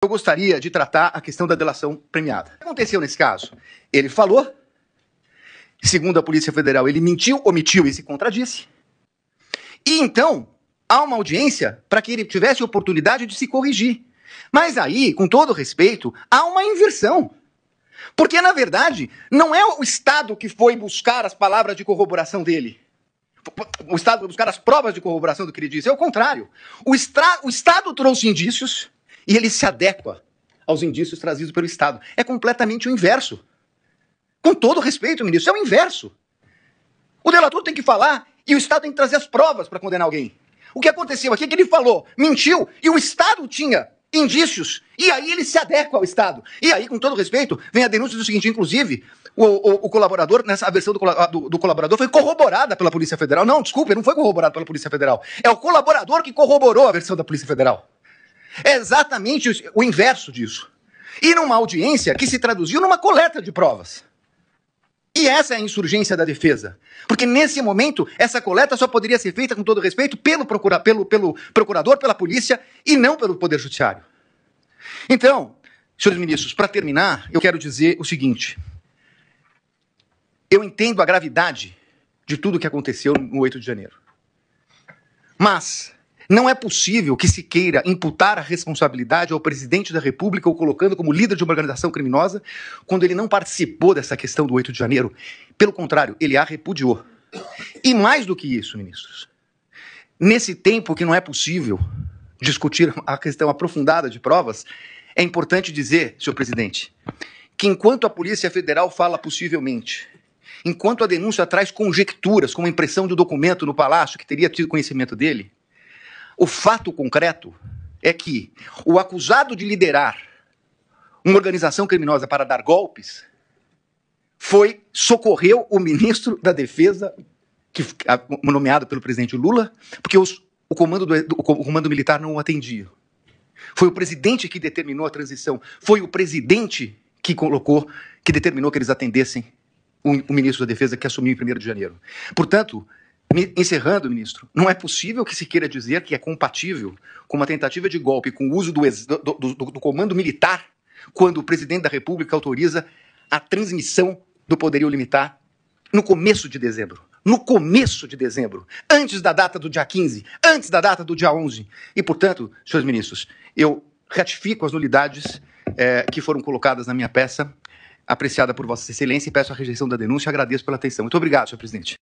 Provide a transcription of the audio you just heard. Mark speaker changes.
Speaker 1: Eu gostaria de tratar a questão da delação premiada. O que aconteceu nesse caso? Ele falou, segundo a Polícia Federal, ele mentiu, omitiu e se contradisse. E então, há uma audiência para que ele tivesse oportunidade de se corrigir. Mas aí, com todo respeito, há uma inversão. Porque, na verdade, não é o Estado que foi buscar as palavras de corroboração dele. O Estado foi buscar as provas de corroboração do que ele disse. É o contrário. O Estado trouxe indícios e ele se adequa aos indícios trazidos pelo Estado. É completamente o inverso. Com todo respeito, ministro, é o inverso. O delator tem que falar e o Estado tem que trazer as provas para condenar alguém. O que aconteceu aqui é que ele falou, mentiu, e o Estado tinha indícios, e aí ele se adequa ao Estado. E aí, com todo respeito, vem a denúncia do seguinte, inclusive, o colaborador, nessa versão do colaborador, foi corroborada pela Polícia Federal. Não, desculpe, não foi corroborado pela Polícia Federal. É o colaborador que corroborou a versão da Polícia Federal. É exatamente o inverso disso. E numa audiência que se traduziu numa coleta de provas. E essa é a insurgência da defesa. Porque nesse momento, essa coleta só poderia ser feita, com todo respeito, pelo procurador, pela polícia e não pelo Poder Judiciário. Então, senhores ministros, para terminar, eu quero dizer o seguinte. Eu entendo a gravidade de tudo o que aconteceu no 8 de janeiro. Mas não é possível que se queira imputar a responsabilidade ao presidente da República ou colocando como líder de uma organização criminosa quando ele não participou dessa questão do 8 de janeiro. Pelo contrário, ele a repudiou. E mais do que isso, ministros, nesse tempo que não é possível discutir a questão aprofundada de provas, é importante dizer, senhor presidente, que enquanto a Polícia Federal fala possivelmente, enquanto a denúncia traz conjecturas, como a impressão de um documento no Palácio que teria tido conhecimento dele, o fato concreto é que o acusado de liderar uma organização criminosa para dar golpes socorreu o ministro da Defesa, nomeado pelo presidente Lula, porque o comando militar não o atendia. Foi o presidente que determinou a transição. Foi o presidente que determinou que eles atendessem o ministro da Defesa que assumiu em 1º de janeiro. Portanto, encerrando, ministro, não é possível que se queira dizer que é compatível com uma tentativa de golpe com o uso do comando militar quando o presidente da República autoriza a transmissão do poderio limitar no começo de dezembro. No começo de dezembro, antes da data do dia 15, antes da data do dia 11. E, portanto, senhores ministros, eu ratifico as nulidades que foram colocadas na minha peça, apreciada por Vossa Excelência, e peço a rejeição da denúncia e agradeço pela atenção. Muito obrigado, senhor presidente.